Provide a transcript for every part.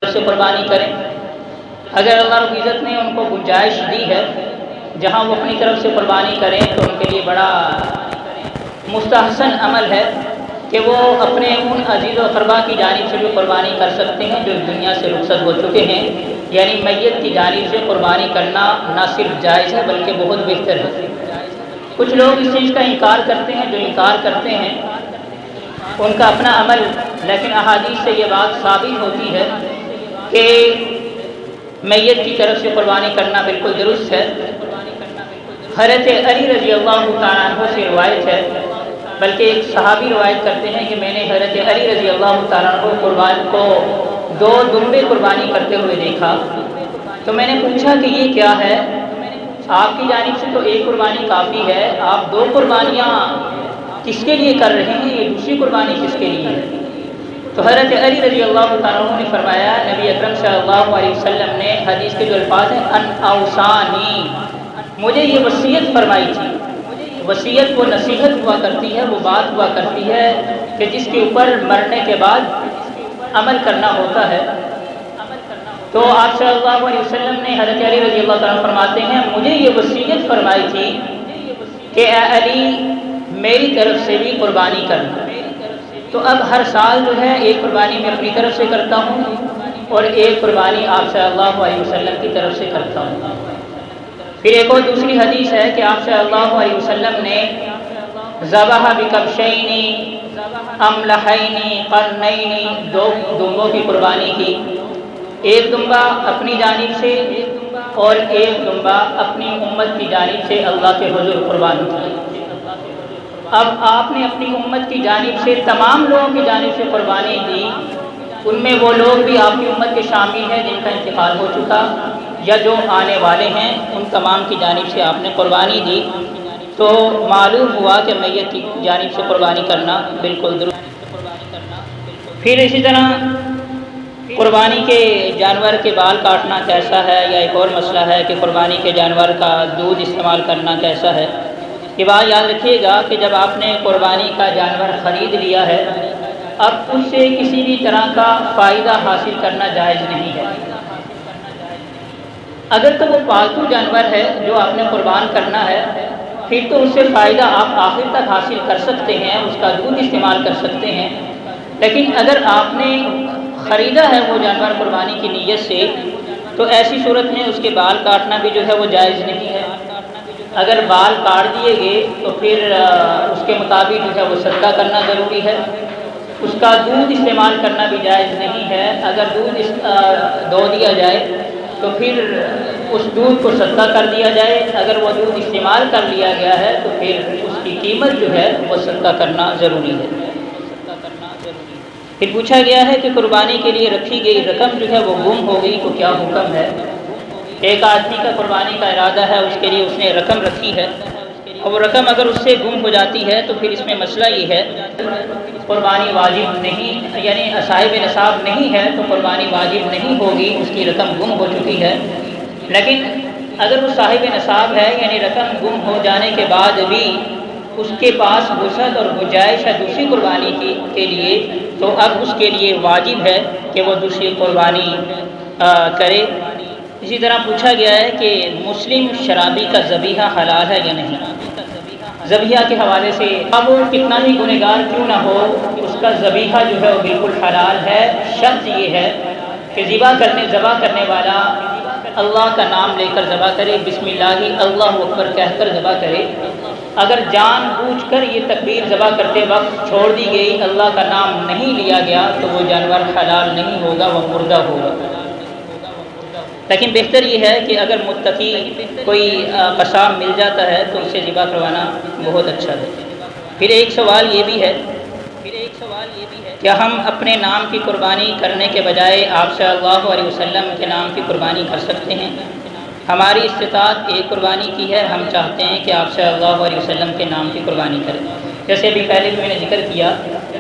سے قربانی کریں۔ اگر اللہ رب العزت نے ان کو گنجائش دی ہے جہاں وہ اپنی طرف سے قربانی کریں تو ان کے لیے بڑا مستحسن عمل ہے کہ وہ اپنے ان عزیز و اقربا کی جانب سے بھی قربانی کر سکتے ہیں جو دنیا سے رخصت ہو چکے ہیں، یعنی میت کی جانب سے قربانی کرنا نہ صرف جائز ہے بلکہ بہت بہتر ہے۔ کچھ لوگ اس چیز کا انکار کرتے ہیں، جو انکار کرتے ہیں ان کا اپنا عمل، لیکن احادیث سے یہ بات ثابت ہوتی ہے کہ میت کی طرف سے قربانی کرنا بالکل درست ہے۔ حضرت علی رضی اللہ تعالیٰ عنہ سے روایت ہے، بلکہ ایک صحابی روایت کرتے ہیں کہ میں نے حضرت علی رضی اللہ تعالیٰ عنہ قربان کو 2 دمبے قربانی کرتے ہوئے دیکھا، تو میں نے پوچھا کہ یہ کیا ہے؟ آپ کی جانب سے تو ایک قربانی کافی ہے، آپ 2 قربانیاں کس کے لیے کر رہے ہیں؟ یہ دوسری قربانی کس کے لیے ہے؟ تو حضرت علی رضی اللہ تعالیٰ عنہ نے فرمایا، نبی اکرم صلی اللہ علیہ وسلم نے حدیث کے جو الفاظ ہیں ان اوصانی، مجھے یہ وصیت فرمائی تھی۔ وصیت وہ نصیحت ہوا کرتی ہے، وہ بات ہوا کرتی ہے کہ جس کے اوپر مرنے کے بعد عمل کرنا ہوتا ہے۔ تو آپ صلی اللہ علیہ وسلم نے حضرت علی رضی اللہ تعالیٰ عنہ فرماتے ہیں مجھے یہ وصیت فرمائی تھی کہ اے علی میری طرف سے بھی قربانی کرنا۔ تو اب ہر سال جو ہے ایک قربانی میں اپنی طرف سے کرتا ہوں اور ایک قربانی آپ صلی اللہ علیہ وسلم کی طرف سے کرتا ہوں۔ پھر ایک اور دوسری حدیث ہے کہ آپ صلی اللہ علیہ وسلم نے ذبح بکبشین املحین قرنین 2 دمبوں کی قربانی کی، ایک دمبا اپنی جانب سے اور ایک دمبا اپنی امت کی جانب سے اللہ کے حضور قربان کی۔ اب آپ نے اپنی امت کی جانب سے تمام لوگوں کی جانب سے قربانی دی، ان میں وہ لوگ بھی آپ کی امت کے شامل ہیں جن کا انتقال ہو چکا یا جو آنے والے ہیں، ان تمام کی جانب سے آپ نے قربانی دی۔ تو معلوم ہوا کہ میت کی جانب سے قربانی کرنا بالکل درست۔ پھر اسی طرح قربانی کے جانور کے بال کاٹنا کیسا ہے، یا ایک اور مسئلہ ہے کہ قربانی کے جانور کا دودھ استعمال کرنا کیسا ہے۔ یہ بات یاد رکھیے گا کہ جب آپ نے قربانی کا جانور خرید لیا ہے، اب اس سے کسی بھی طرح کا فائدہ حاصل کرنا جائز نہیں ہے۔ اگر تو وہ پالتو جانور ہے جو آپ نے قربان کرنا ہے، پھر تو اس سے فائدہ آپ آخر تک حاصل کر سکتے ہیں، اس کا دودھ استعمال کر سکتے ہیں۔ لیکن اگر آپ نے خریدا ہے وہ جانور قربانی کی نیت سے، تو ایسی صورت میں اس کے بال کاٹنا بھی جو ہے وہ جائز نہیں ہے۔ اگر بال کاٹ دیے گئے تو پھر اس کے مطابق جو ہے وہ صدقہ کرنا ضروری ہے۔ اس کا دودھ استعمال کرنا بھی جائز نہیں ہے۔ اگر دودھ دو دیا جائے تو پھر اس دودھ کو صدقہ کر دیا جائے، اگر وہ دودھ استعمال کر لیا گیا ہے تو پھر اس کی قیمت جو ہے وہ صدقہ کرنا ضروری ہے۔ پھر پوچھا گیا ہے کہ قربانی کے لیے رکھی گئی رقم جو ہے وہ گم ہو گئی تو کیا حکم ہے؟ ایک آدمی کا قربانی کا ارادہ ہے، اس کے لیے اس نے رقم رکھی ہے، اور وہ رقم اگر اس سے گم ہو جاتی ہے تو پھر اس میں مسئلہ یہ ہے قربانی واجب نہیں، یعنی صاحب نصاب نہیں ہے تو قربانی واجب نہیں ہوگی، اس کی رقم گم ہو چکی ہے۔ لیکن اگر وہ صاحب نصاب ہے، یعنی رقم گم ہو جانے کے بعد بھی اس کے پاس وسعت اور گنجائش ہے دوسری قربانی کے لیے، تو اب اس کے لیے واجب ہے کہ وہ دوسری قربانی کرے۔ اسی طرح پوچھا گیا ہے کہ مسلم شرابی کا ذبیحہ حلال ہے یا نہیں۔ ذبیحہ کے حوالے سے اب وہ کتنا ہی گنہگار کیوں نہ ہو، اس کا ذبیحہ جو ہے وہ بالکل حلال ہے۔ شرط یہ ہے کہ ذبح کرنے والا اللہ کا نام لے کر ذبح کرے، بسم اللہ اللہ اکبر کہہ کر ذبح کرے۔ اگر جان بوجھ کر یہ تکبیر ذبح کرتے وقت چھوڑ دی گئی، اللہ کا نام نہیں لیا گیا، تو وہ جانور حلال نہیں ہوگا، وہ مردہ ہوگا۔ لیکن بہتر یہ ہے کہ اگر متقی کوئی قصاب مل جاتا ہے تو اسے ذبح کروانا بہت اچھا ہے۔ پھر ایک سوال یہ بھی ہے کیا ہم اپنے نام کی قربانی کرنے کے بجائے آپ صلی اللہ علیہ وسلم کے نام کی قربانی کر سکتے ہیں؟ ہماری استطاعت ایک قربانی کی ہے، ہم چاہتے ہیں کہ آپ صلی اللہ علیہ وسلم کے نام کی قربانی کریں۔ جیسے ابھی پہلے میں نے ذکر کیا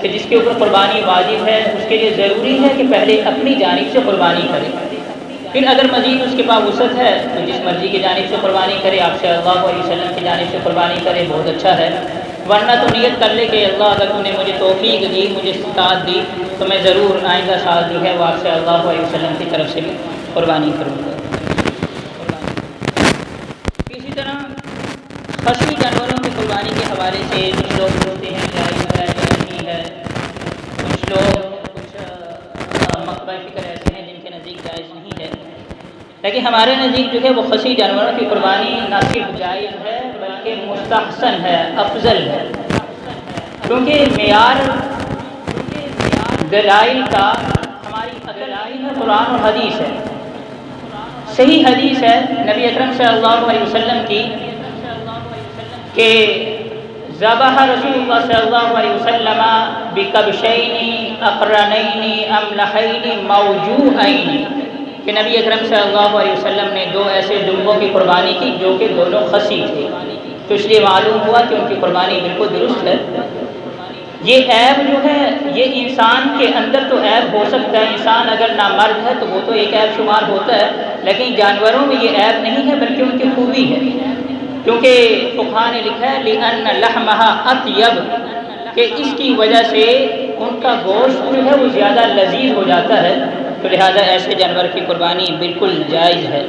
کہ جس کے اوپر قربانی واجب ہے اس کے لیے ضروری ہے کہ پہلے اپنی جانب سے قربانی کرے، پھر اگر مزید اس کے پاس وسعت ہے تو جس مرضی کی جانب سے قربانی کرے، آپ صلی اللہ علیہ وسلم کی جانب سے قربانی کرے، بہت اچھا ہے۔ ورنہ تو نیت کر لے کہ اللہ اگر تم نے مجھے توفیق دی، مجھے استطاعت دی، تو میں ضرور آئندہ سال جو ہے وہ آپ صلی اللہ علیہ وسلم کی طرف سے بھی قربانی کروں گا۔ اسی طرح خصی جانوروں کی قربانی کے حوالے سے کچھ لوگ بولتے ہیں جائز ہے یا نہیں ہے، کچھ لوگ کچھ مقبہ فکر ایسے ہیں جن کے نزدیک جائز نہیں ہے، لیکن ہمارے نزدیک جو ہے وہ خصی جانوروں کی قربانی نہ صرف جائز ہے بلکہ مستحسن ہے، افضل ہے، کیونکہ معیار دلائل کا ہماری دلائل ہے قرآن اور حدیث ہے۔ صحیح حدیث ہے نبی اکرم صلی اللہ علیہ وسلم کی کہ ذبح رسول اللہ صلی اللہ علیہ وسلم بکبشین اقرنین املحین موجوعین، کہ نبی اکرم صلی اللہ علیہ وسلم نے دو ایسے دمبوں کی قربانی کی جو کہ دونوں خصی تھے، تو اس لیے معلوم ہوا کہ ان کی قربانی بالکل درست ہے۔ یہ عیب جو ہے یہ انسان کے اندر تو عیب ہو سکتا ہے، انسان اگر نامرد ہے تو وہ تو ایک عیب شمار ہوتا ہے، لیکن جانوروں میں یہ عیب نہیں ہے بلکہ ان کی خوبی ہے، کیونکہ فقہاء نے لکھا ہے لِأَنَّ لَحْمَهَا أَطْيَبُ، کہ اس کی وجہ سے ان کا گوشت جو ہے وہ زیادہ لذیذ ہو جاتا ہے، تو لہذا ایسے جانور کی قربانی بالکل جائز ہے۔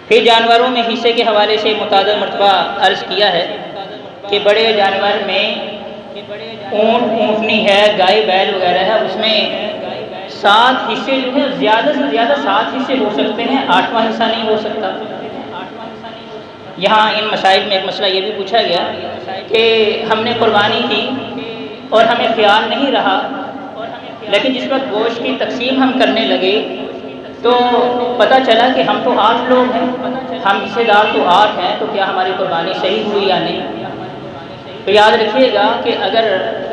پھر جانوروں میں حصے کے حوالے سے متعدد مرتبہ عرض کیا ہے کہ بڑے جانور میں اونٹ، اونٹنی ہے، گائے، بیل وغیرہ ہے، اس میں 7 حصے جو ہیں زیادہ سے زیادہ 7 حصے ہو سکتے ہیں، 8واں حصہ نہیں ہو سکتا۔ یہاں ان مسائل میں ایک مسئلہ یہ بھی پوچھا گیا کہ ہم نے قربانی کی اور ہمیں خیال نہیں رہا، لیکن جس وقت گوشت کی تقسیم ہم کرنے لگے تو پتہ چلا کہ ہم تو 8 لوگ ہیں، ہم حصے دار تو 8 ہیں، تو کیا ہماری قربانی صحیح ہوئی یا نہیں؟ تو یاد رکھیے گا کہ اگر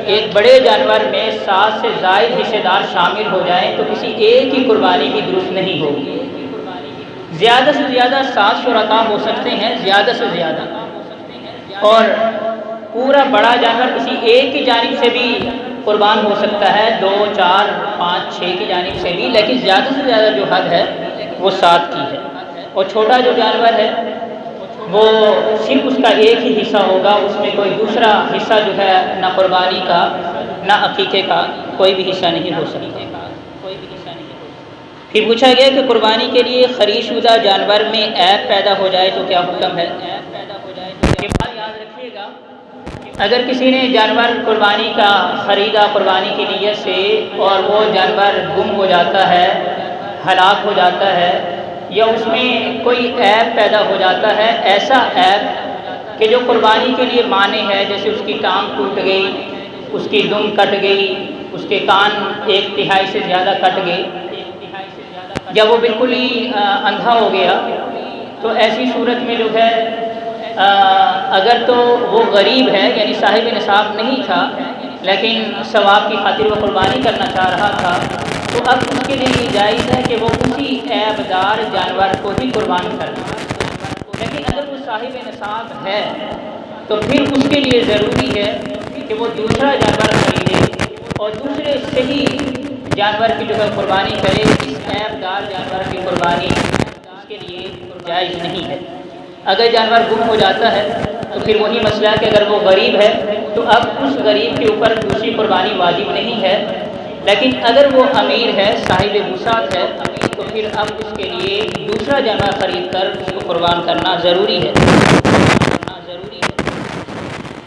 ایک بڑے جانور میں 7 سے زائد حصے دار شامل ہو جائیں تو کسی ایک کی قربانی بھی درست نہیں ہوگی۔ زیادہ سے زیادہ 7 شرکاء ہو سکتے ہیں، زیادہ سے زیادہ، اور پورا بڑا جانور کسی ایک کی جانب سے بھی قربان ہو سکتا ہے، 2، 4، 5، 6 کی جانب سے بھی، لیکن زیادہ سے زیادہ جو حد ہے وہ 7 کی ہے۔ اور چھوٹا جو جانور ہے وہ صرف اس کا ایک ہی حصہ ہوگا، اس میں کوئی دوسرا حصہ جو ہے نہ قربانی کا نہ عقیقے کا کوئی بھی حصہ نہیں ہو سکتا۔ پھر پوچھا گیا کہ قربانی کے لیے خرید شدہ جانور میں عیب پیدا ہو جائے تو کیا حکم ہے؟ یہ بات یاد رکھیے گا، اگر کسی نے جانور قربانی کا خریدا قربانی کی نیت سے اور وہ جانور گم ہو جاتا ہے، ہلاک ہو جاتا ہے، یا اس میں کوئی عیب پیدا ہو جاتا ہے، ایسا عیب کہ جو قربانی کے لیے مانع ہے، جیسے اس کی ٹانگ ٹوٹ گئی، اس کی دم کٹ گئی، اس کے کان 1/3 سے زیادہ کٹ گئے، یا وہ بالکل ہی اندھا ہو گیا، تو ایسی صورت میں جو ہے اگر تو وہ غریب ہے یعنی صاحب نصاب نہیں تھا لیکن ثواب کی خاطر وہ قربانی کرنا چاہ رہا تھا، تو اب اس کے لیے یہ جائز ہے کہ وہ اسی عیب دار جانور کو ہی قربان کرے، لیکن اگر وہ صاحب نصاب ہے تو پھر اس کے لیے ضروری ہے کہ وہ دوسرا جانور خریدے اور دوسرے صحیح جانور کی جو ہے قربانی کرے، اس عیب دار جانور کی قربانی اس کے لیے جائز نہیں ہے۔ اگر جانور گم ہو جاتا ہے تو پھر وہی مسئلہ ہے کہ اگر وہ غریب ہے تو اب اس غریب کے اوپر دوسری قربانی واجب نہیں ہے، لیکن اگر وہ امیر ہے، صاحب وسعت ہے، تو پھر اب اس کے لیے دوسرا جانور خرید کر اس کو قربان کرنا ضروری ہے۔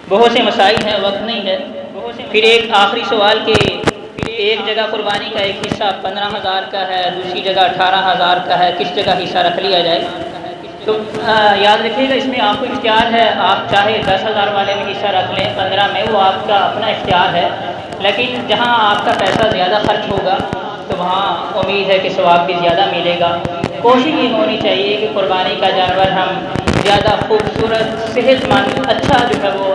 بہت سے مسائل ہیں، وقت نہیں ہے۔ پھر ایک آخری سوال کہ ایک جگہ قربانی کا ایک حصہ 15,000 کا ہے، دوسری جگہ 18,000 کا ہے، کس جگہ حصہ رکھ لیا جائے؟ تو یاد رکھیے گا اس میں آپ کو اختیار ہے، آپ چاہے 10,000 والے میں حصہ رکھ لیں، 15 میں، وہ آپ کا اپنا اختیار ہے، لیکن جہاں آپ کا پیسہ زیادہ خرچ ہوگا تو وہاں امید ہے کہ ثواب بھی زیادہ ملے گا۔ کوشش یہ ہونی چاہیے کہ قربانی کا جانور ہم زیادہ خوبصورت، صحت مند، اچھا جو ہے وہ